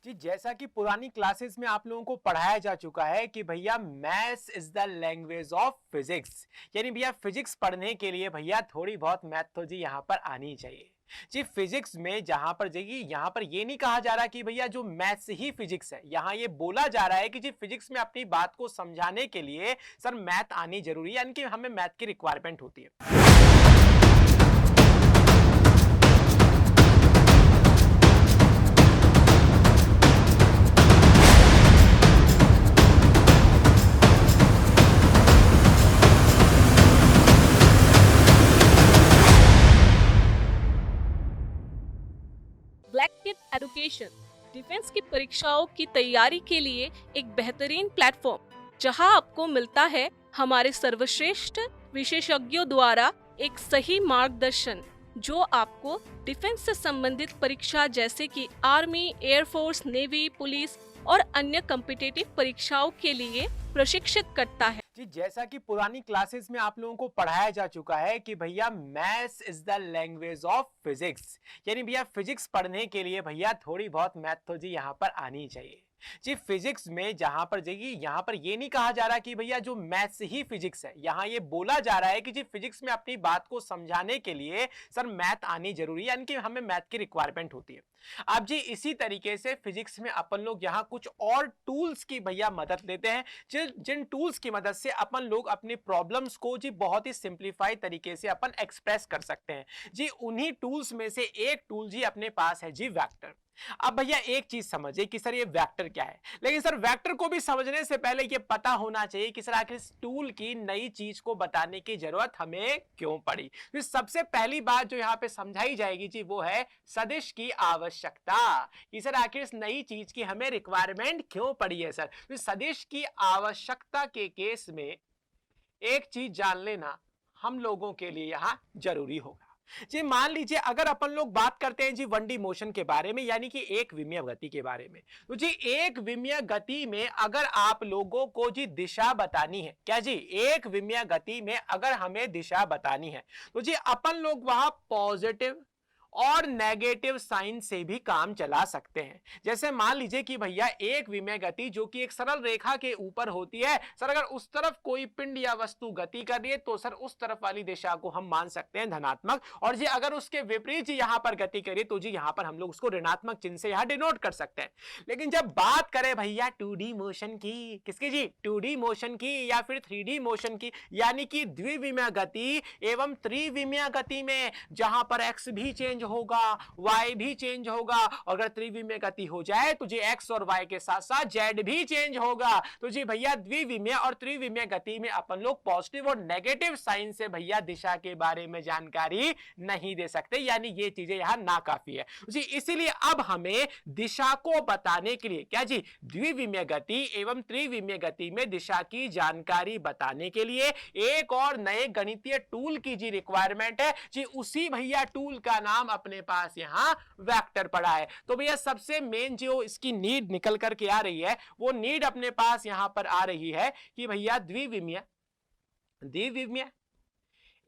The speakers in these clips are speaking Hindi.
जी, जैसा कि पुरानी क्लासेस में आप लोगों को पढ़ाया जा चुका है कि भैया maths is the language of physics. यानी भैया फिजिक्स पढ़ने के लिए भैया थोड़ी बहुत मैथ तो जी यहाँ पर आनी चाहिए। जी फिजिक्स में जहां पर जाइए यहाँ पर ये नहीं कहा जा रहा कि भैया जो मैथ्स ही फिजिक्स है, यहाँ ये बोला जा रहा है कि जी फिजिक्स में अपनी बात को समझाने के लिए सर मैथ आनी जरूरी है, यानी कि हमें मैथ की रिक्वायरमेंट होती है। ब्लैक किड एजुकेशन डिफेंस की परीक्षाओं की तैयारी के लिए एक बेहतरीन प्लेटफॉर्म जहां आपको मिलता है हमारे सर्वश्रेष्ठ विशेषज्ञों द्वारा एक सही मार्गदर्शन जो आपको डिफेंस से संबंधित परीक्षा जैसे कि आर्मी, एयरफोर्स, नेवी, पुलिस और अन्य कॉम्पिटिटिव परीक्षाओं के लिए प्रशिक्षित करता है। जी जैसा कि पुरानी क्लासेस में आप लोगों को पढ़ाया जा चुका है कि भैया maths is the language of physics. यानी भैया फिजिक्स पढ़ने के लिए भैया थोड़ी बहुत मैथ तो जी यहाँ पर आनी चाहिए। जी फिजिक्स में जहां पर जाइए यहाँ पर ये नहीं कहा जा रहा कि भैया जो मैथ्स ही फिजिक्स है, यहाँ ये बोला जा रहा है कि जी फिजिक्स में अपनी बात को समझाने के लिए सर मैथ आनी जरूरी है, यानी कि हमें मैथ की रिक्वायरमेंट होती है। अब जी इसी तरीके से फिजिक्स में अपन लोग यहाँ कुछ और टूल्स की भैया मदद लेते हैं, जिन टूल्स की मदद से अपन लोग अपनी प्रॉब्लम्स को जी बहुत ही सिंप्लीफाई तरीके से अपन एक्सप्रेस कर सकते हैं। जी उन्हीं टूल्स में से एक टूल जी अपने पास है जी वेक्टर। अब भैया एक चीज समझिए कि सर ये वेक्टर क्या है, लेकिन सर वेक्टर को भी समझने से पहले ये पता होना चाहिए कि सर आखिर इस टूल की नई चीज को बताने की जरूरत हमें क्यों पड़ी। तो सबसे पहली बात जो यहाँ पे समझाई जाएगी जी वो है सदिश की आवश्यकता, कि सर आखिर इस नई चीज की हमें रिक्वायरमेंट क्यों पड़ी है। सर तो सदिश की आवश्यकता के केस में एक चीज जान लेना हम लोगों के लिए यहां जरूरी होगा। जी मान लीजिए अगर अपन लोग बात करते हैं जी 1D मोशन के बारे में, यानी कि एक विमीय गति के बारे में, तो जी एक विमीय गति में अगर आप लोगों को जी दिशा बतानी है, क्या जी एक विमीय गति में अगर हमें दिशा बतानी है तो जी अपन लोग वहां पॉजिटिव और नेगेटिव साइन से भी काम चला सकते हैं। जैसे मान लीजिए कि भैया एक विमीय गति जो कि एक सरल रेखा के ऊपर होती है, सर अगर उस तरफ कोई पिंड या वस्तु गति कर रही है तो सर उस तरफ वाली दिशा को हम मान सकते हैं धनात्मक, और जी अगर उसके विपरीत जी यहां पर गति करिए तो जी यहां पर हम लोग उसको ऋणात्मक चिन्ह से यहां डिनोट कर सकते हैं। लेकिन जब बात करें भैया 2D मोशन की, किसकी जी 2D मोशन की या फिर 3D मोशन की, यानी कि द्विविमीय गति एवं त्रिविमीय गति में जहां पर x भी चेंज होगा, y भी चेंज होगा, और अगर त्रिविमीय गति हो जाए तो जी x और y के साथ साथ z भी चेंज होगा। तो जी भैया द्विविमीय और त्रिविमीय गति में अपन लोग पॉजिटिव और नेगेटिव साइन से भैया दिशा के बारे में जानकारी नहीं दे सकते, यानी ये चीजें यहां नाकाफी है जी। इसीलिए अब हमें दिशा को बताने के लिए क्या जी द्विविमीय गति एवं त्रिविमीय गति में दिशा की जानकारी बताने के लिए एक और नए गणितीय टूल की जी रिक्वायरमेंट है जी। उसी भैया टूल का नाम अपने पास यहां वेक्टर पड़ा है। तो भैया सबसे मेन जो इसकी नीड निकल करके आ रही है वो नीड अपने पास यहां पर आ रही है कि भैया द्विविमीय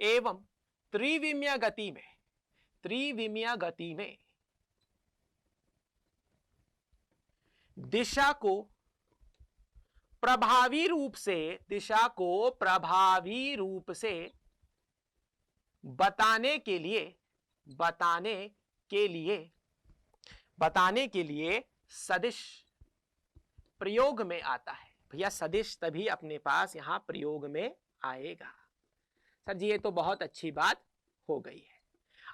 एवं त्रिविमीय गति में दिशा को प्रभावी रूप से बताने के लिए सदिश प्रयोग में आता है। भैया सदिश तभी अपने पास यहां प्रयोग में आएगा। सर जी ये तो बहुत अच्छी बात हो गई है।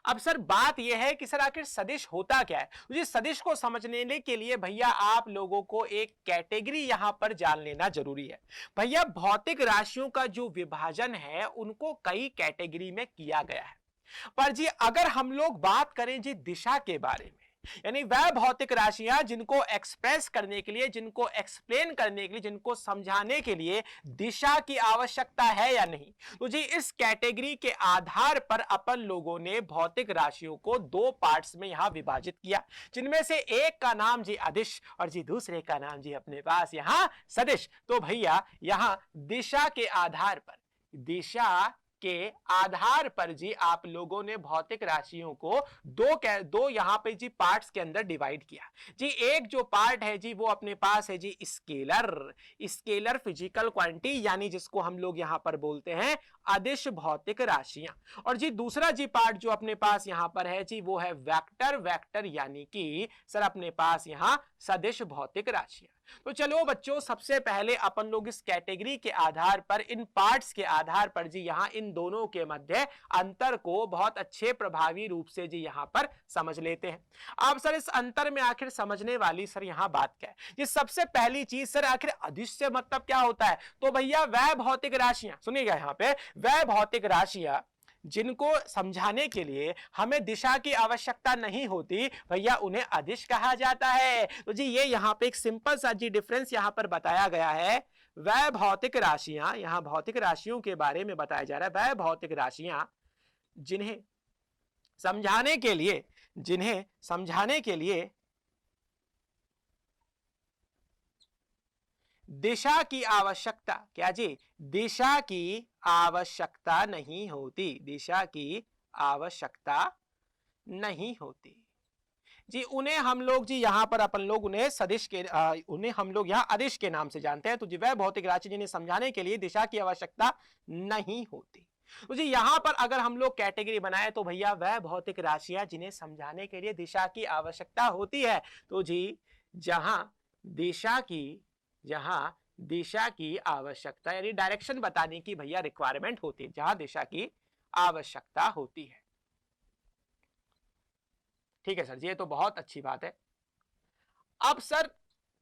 अब सर बात यह है कि सर आखिर सदिश होता क्या है। मुझे सदिश को समझने के लिए भैया आप लोगों को एक कैटेगरी यहां पर जान लेना जरूरी है। भैया भौतिक राशियों का जो विभाजन है उनको कई कैटेगरी में किया गया है, पर जी अगर हम लोग बात करें जी दिशा के बारे में, यानी वह भौतिक राशियां जिनको एक्सप्रेस करने के लिए, जिनको एक्सप्लेन करने के लिए, जिनको समझाने के लिए दिशा की आवश्यकता है या नहीं, तो जी इस कैटेगरी के आधार पर अपन लोगों ने भौतिक राशियों को दो पार्ट्स में यहां विभाजित किया, जिनमें से एक का नाम जी अदिश और जी दूसरे का नाम जी अपने पास यहां सदिश। तो भैया यहां दिशा के आधार पर जी आप लोगों ने भौतिक राशियों को दो यहां पे जी पार्ट्स के अंदर डिवाइड किया जी। एक जो पार्ट है जी वो अपने पास है जी स्केलर फिजिकल क्वांटिटी, यानी जिसको हम लोग यहां पर बोलते हैं अदिश भौतिक राशियां। और जी दूसरा जी पार्ट जो अपने पास यहां पर है जी वो है वेक्टर यानी कि सर अपने पास यहां सदिश भौतिक राशियां। तो चलो बच्चों, सबसे पहले अपन लोग इस कैटेगरी के आधार पर, इन पार्ट्स के आधार पर जी यहां इन दोनों के मध्य अंतर को बहुत अच्छे प्रभावी रूप से जी यहां पर समझ लेते हैं। अब सर इस अंतर में आखिर समझने वाली सर यहां बात क्या है? ये सबसे पहली चीज सर, आखिर अदिश से मतलब क्या होता है? तो भैया वह भौतिक राशियां, सुनिएगा यहां पे, वह भौतिक राशियां जिनको समझाने के लिए हमें दिशा की आवश्यकता नहीं होती, भैया उन्हें अदिश कहा जाता है। तो जी ये यहां पे एक सिंपल सा जी डिफरेंस यहां पर बताया गया है। वह भौतिक राशियां, यहां भौतिक राशियों के बारे में बताया जा रहा है, वह भौतिक राशियां जिन्हें समझाने के लिए दिशा की आवश्यकता, क्या जी, दिशा की आवश्यकता नहीं होती, दिशा की आवश्यकता नहीं होती जी। उन्हें हम लोग जी यहां पर अपन लोग उन्हें सदिश के उन्हें हम लोग यहां अदिश के नाम से जानते हैं। तो जी वह भौतिक राशि जिन्हें समझाने के लिए दिशा की आवश्यकता नहीं होती। तो जी यहां पर अगर हम लोग कैटेगरी बनाए तो भैया वह भौतिक राशियां जिन्हें समझाने के लिए दिशा की आवश्यकता होती है। तो जी जहां दिशा की आवश्यकता यानी डायरेक्शन बताने की भैया रिक्वायरमेंट होती है, जहां दिशा की आवश्यकता होती है। ठीक है सर जी, ये तो बहुत अच्छी बात है। अब सर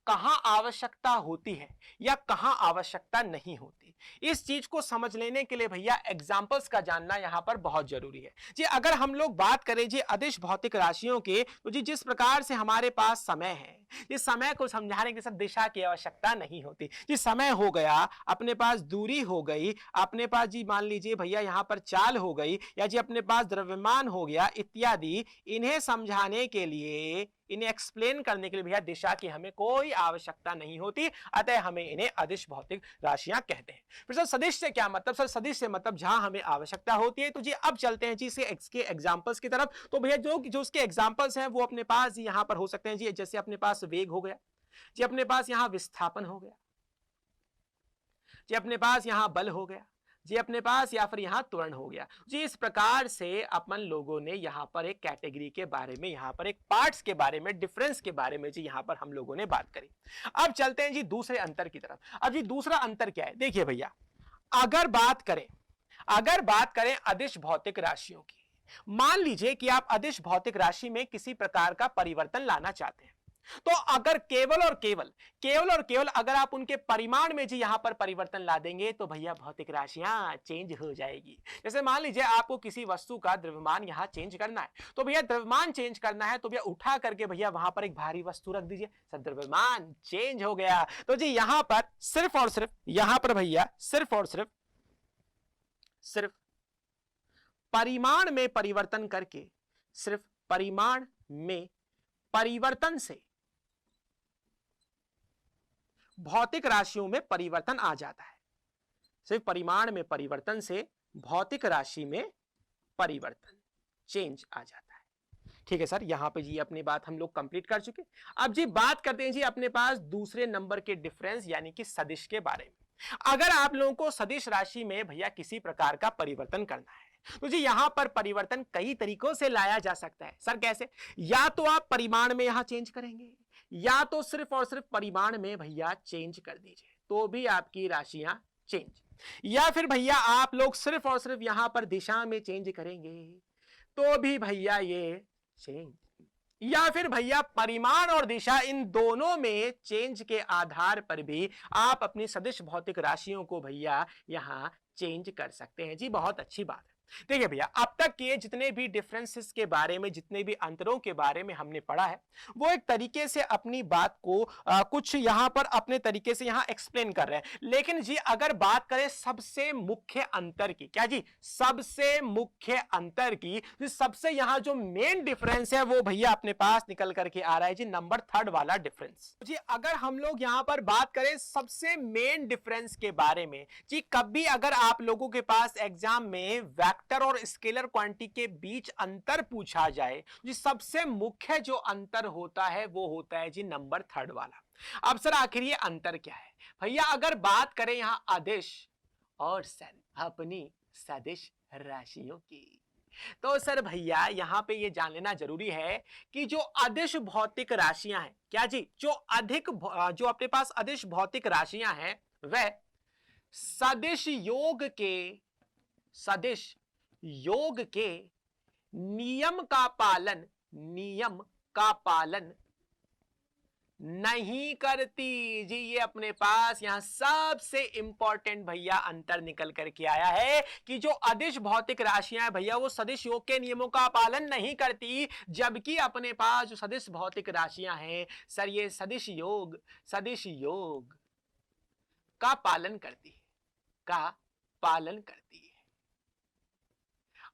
कहां आवश्यकता होती है या कहां आवश्यकता नहीं होती, इस चीज को समझ लेने के लिए भैया एग्जांपल्स का जानना यहां पर बहुत जरूरी है जी। अगर हम लोग बात करें जी अदिश भौतिक राशियों के, तो जी जिस प्रकार से हमारे पास समय है, इस समय को समझाने के साथ दिशा की आवश्यकता नहीं होती जी। समय हो गया, अपने पास दूरी हो गई, अपने पास जी मान लीजिए भैया यहां पर चाल हो गई, या जी अपने पास द्रव्यमान हो गया इत्यादि, इन्हें समझाने के लिए, इन्हें एक्सप्लेन करने के लिए भैया दिशा की हमें कोई आवश्यकता नहीं होती, अतः हमें इन्हें अदिश भौतिक राशियां कहते हैं। फिर सर सदिश से क्या मतलब? सर सदिश से मतलब जहां हमें आवश्यकता होती है। तो जी अब चलते हैं जी इसके एग्जांपल्स की तरफ। तो भैया जो उसके एग्जांपल्स हैं वो अपने पास यहां पर हो सकते हैं जी, जैसे अपने पास वेग हो गया जी, अपने पास यहां विस्थापन हो गया जी, अपने पास यहां बल हो गया जी, अपने पास या फिर यहां त्वरण हो गया जी। इस प्रकार से अपन लोगों ने यहां पर एक कैटेगरी के बारे में, यहां पर एक पार्ट्स के बारे में, डिफरेंस के बारे में जी यहां पर हम लोगों ने बात करी। अब चलते हैं जी दूसरे अंतर की तरफ। अब जी दूसरा अंतर क्या है? देखिए भैया, अगर बात करें अदिश भौतिक राशियों की, मान लीजिए कि आप अदिश भौतिक राशि में किसी प्रकार का परिवर्तन लाना चाहते हैं, तो अगर केवल और केवल अगर आप उनके परिमाण में जी यहां पर परिवर्तन ला देंगे तो भैया भौतिक राशियां चेंज हो जाएगी। जैसे मान लीजिए आपको किसी वस्तु का द्रव्यमान यहां चेंज करना है, तो भैया द्रव्यमान चेंज करना है तो भैया उठा करके भैया वहां पर एक भारी वस्तु रख दीजिए, सर द्रव्यमान चेंज हो गया। तो जी यहां पर सिर्फ और सिर्फ यहां पर भैया सिर्फ परिमाण में परिवर्तन करके, सिर्फ परिमाण में परिवर्तन से भौतिक राशियों में परिवर्तन आ जाता है। सिर्फ परिमाण में परिवर्तन से भौतिक राशि में परिवर्तन, चेंज आ जाता है। ठीक है सर, यहां पे जी अपनी बात हम लोग कंप्लीट कर चुके। अब जी बात करते हैं जी अपने पास दूसरे नंबर के डिफरेंस यानी कि सदिश के बारे में। अगर आप लोगों को सदिश राशि में भैया किसी प्रकार का परिवर्तन करना है, तो जी यहां पर परिवर्तन कई तरीकों से लाया जा सकता है। सर कैसे? या तो आप परिमाण में यहां चेंज करेंगे, या तो सिर्फ और सिर्फ परिमाण में भैया चेंज कर दीजिए तो भी आपकी राशियां चेंज, या फिर भैया आप लोग सिर्फ और सिर्फ यहां पर दिशा में चेंज करेंगे तो भी भैया ये चेंज, या फिर भैया परिमाण और दिशा इन दोनों में चेंज के आधार पर भी आप अपनी सदिश भौतिक राशियों को भैया यहां चेंज कर सकते हैं जी। बहुत अच्छी बात है। देखिए भैया, अब तक के जितने भी डिफरेंसेस के बारे में, जितने भी अंतरों के बारे में हमने पढ़ा है, वो एक तरीके से अपनी बात को कुछ यहां पर अपने तरीके से यहां एक्सप्लेन कर रहे हैं। लेकिन जी अगर बात करें सबसे मुख्य अंतर की, क्या जी, सबसे मुख्य अंतर की, तो सबसे यहां जो मेन डिफरेंस है वो भैया अपने पास निकल करके आ रहा है जी, नंबर 3 वाला डिफरेंस। जी अगर हम लोग यहां पर बात करें सबसे मेन डिफरेंस के बारे में जी, कभी अगर आप लोगों के पास एग्जाम में वेक्टर और स्केलर क्वांटिटी के बीच अंतर पूछा जाए, जी सबसे मुख्य जो अंतर होता है वो होता है जी नंबर 3 वाला। अब सर आखिर ये अंतर क्या है भैया? अगर बात करें यहां अदिश और अपनी सदिश राशियों की, तो सर भैया यहां पे ये जान लेना जरूरी है कि जो अदिश भौतिक राशियां हैं, क्या जी, जो अपने पास अदिश भौतिक राशियां हैं, वह सदिश योग के नियम का पालन नहीं करती जी। ये अपने पास यहां सबसे इंपॉर्टेंट भैया अंतर निकल करके आया है कि जो अदिश भौतिक राशियां हैं भैया, वो सदिश योग के नियमों का पालन नहीं करती, जबकि अपने पास जो सदिश भौतिक राशियां हैं सर, ये सदिश योग का पालन करती है।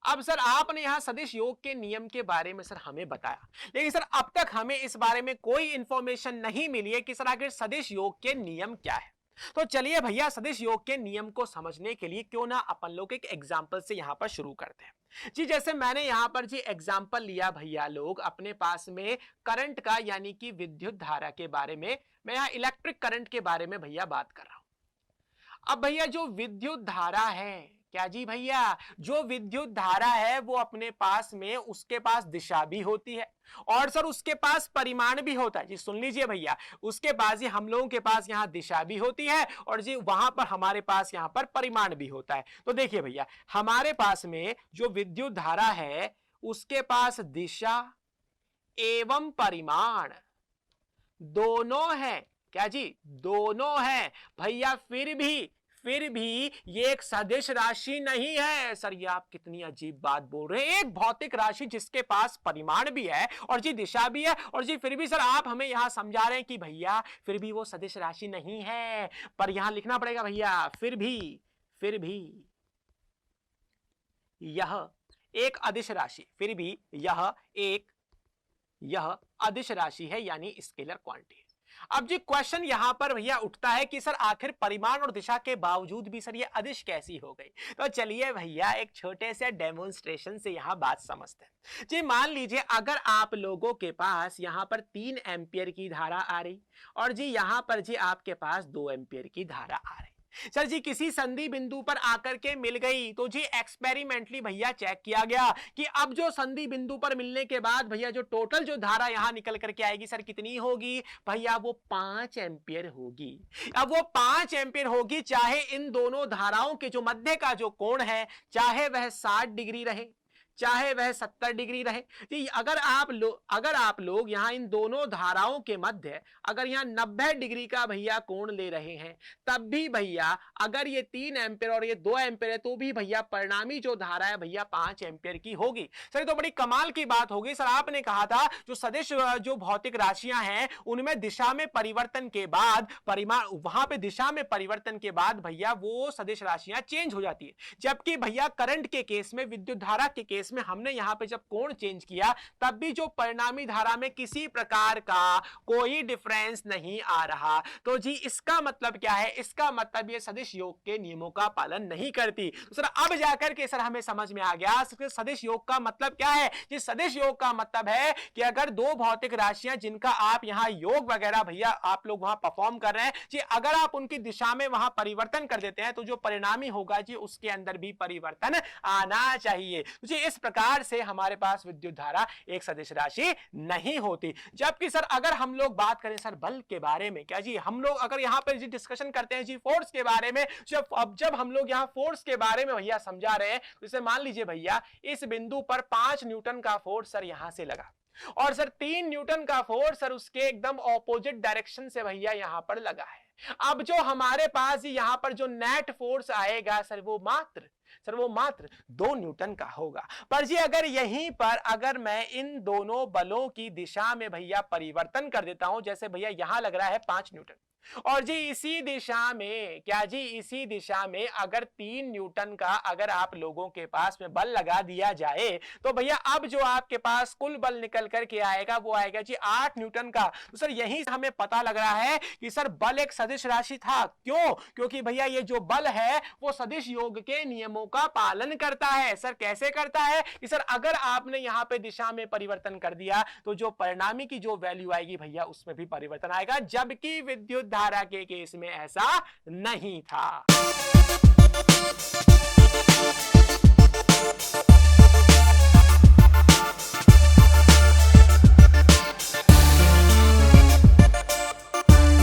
अब सर आपने यहां सदिश योग के नियम के बारे में सर हमें बताया, लेकिन सर अब तक हमें इस बारे में कोई इंफॉर्मेशन नहीं मिली है कि सर आखिर सदिश योग के नियम क्या है। तो चलिए भैया, सदिश योग के नियम को समझने के लिए क्यों ना अपन लोग एक एग्जाम्पल से यहां पर शुरू करते हैं जी। जैसे मैंने यहां पर जी एग्जाम्पल लिया भैया, लोग अपने पास में करंट का, यानी कि विद्युत धारा के बारे में, मैं यहां इलेक्ट्रिक करंट के बारे में भैया बात कर रहा हूं। अब भैया जो विद्युत धारा है, क्या जी भैया, जो विद्युत धारा है वो अपने पास में, उसके पास दिशा भी होती है और सर उसके पास परिमाण भी होता है जी। सुन लीजिए भैया, उसके पास, ये हम लोगों के पास यहाँ दिशा भी होती है और जी वहां पर हमारे पास यहाँ पर परिमाण भी होता है। तो देखिए भैया, हमारे पास में जो विद्युत धारा है उसके पास दिशा एवं परिमाण दोनों है, क्या जी, दोनों है भैया। फिर भी ये एक सदिश राशि नहीं है। सर ये आप कितनी अजीब बात बोल रहे हैं, एक भौतिक राशि जिसके पास परिमाण भी है और जी दिशा भी है, और जी फिर भी सर आप हमें यहां समझा रहे हैं कि भैया फिर भी वो सदिश राशि नहीं है। पर यहां लिखना पड़ेगा भैया, फिर भी यह एक अदिश राशि, फिर भी यह अदिश राशि है, यानी स्केलर क्वांटिटी। अब जी क्वेश्चन यहां पर भैया उठता है कि सर आखिर परिमाण और दिशा के बावजूद भी सर ये अदिश कैसी हो गई। तो चलिए भैया एक छोटे से डेमोन्स्ट्रेशन से यहां बात समझते हैं जी। मान लीजिए अगर आप लोगों के पास यहां पर 3 एम्पियर की धारा आ रही और जी यहां पर जी आपके पास 2 एम्पियर की धारा आ रही, सर जी किसी संधि बिंदु पर आकर के मिल गई, तो जी एक्सपेरिमेंटली भैया चेक किया गया कि अब जो संधि बिंदु पर मिलने के बाद भैया जो टोटल जो धारा यहां निकल करके आएगी सर कितनी होगी भैया, वो 5 एम्पियर होगी। अब वो 5 एम्पियर होगी, चाहे इन दोनों धाराओं के जो मध्य का जो कोण है, चाहे वह 60 डिग्री रहे, चाहे वह 70 डिग्री रहे। अगर आप लोग यहां इन दोनों धाराओं के मध्य अगर यहां 90 डिग्री का भैया कोण ले रहे हैं, तब भी भैया अगर ये 3 एम्पियर और ये 2 एम्पियर है, तो भी भैया परिणामी जो धारा है भैया 5 एम्पियर की होगी। सर तो बड़ी कमाल की बात होगी। सर आपने कहा था जो सदिश जो भौतिक राशियां हैं उनमें दिशा में परिवर्तन के बाद परिमाण, वहां पे दिशा में परिवर्तन के बाद भैया वो सदिश राशियां चेंज हो जाती है, जबकि भैया करंट के केस में, विद्युत धारा के केस में हमने यहां पे जब कोण चेंज किया तब भी जो परिणामी धारा में किसी प्रकार का कोई डिफरेंस नहीं आ रहा। तो जी इसका मतलब क्या है? इसका मतलब ये सदिश योग के नियमों का पालन नहीं करती। तो सर अब जाकर के सर हमें समझ में आ गया सदिश योग का मतलब क्या है। जी सदिश योग का मतलब है कि अगर दो भौतिक राशियां जिनका आप यहां योग वगैरह भैया आप लोग वहां परफॉर्म कर रहे हैं जी, अगर आप उनकी दिशा में वहां परिवर्तन कर देते हैं तो जो परिणामी होगा जी उसके अंदर भी परिवर्तन आना चाहिए। जी इस प्रकार से हमारे पास विद्युत धारा एक सदिश राशि नहीं होती। जबकि सर अगर हम लोग बात करें सर बल के बारे में, क्या जी हम लोग अगर यहां पर जी डिस्कशन करते हैं जी फोर्स के बारे में, जब हम लोग यहां फोर्स के बारे में भैया समझा रहे हैं, जैसे मान लीजिए भैया इस बिंदु पर 5 न्यूटन का फोर्स सर यहां से लगा और सर 3 न्यूटन का फोर्स सर उसके एकदम ऑपोजिट डायरेक्शन से भैया यहां पर लगा है। अब जो हमारे पास यहाँ पर जो नेट फोर्स आएगा सर वो मात्र 2 न्यूटन का होगा। पर जी अगर यहीं पर अगर मैं इन दोनों बलों की दिशा में भैया परिवर्तन कर देता हूं, जैसे भैया यहां लग रहा है 5 न्यूटन और जी इसी दिशा में क्या जी इसी दिशा में अगर 3 न्यूटन का अगर आप लोगों के पास में बल लगा दिया जाए तो भैया अब जो आपके पास कुल बल निकल करके आएगा वो आएगा जी 8 न्यूटन का। तो सर यहीं से हमें पता लग रहा है कि सर बल एक सदिश राशि था। क्यों? क्योंकि भैया ये जो बल है वो सदिश योग के नियमों का पालन करता है। सर कैसे करता है कि सर अगर आपने यहाँ पे दिशा में परिवर्तन कर दिया तो जो परिणामी की जो वैल्यू आएगी भैया उसमें भी परिवर्तन आएगा, जबकि विद्युत धारा के केस में ऐसा नहीं था।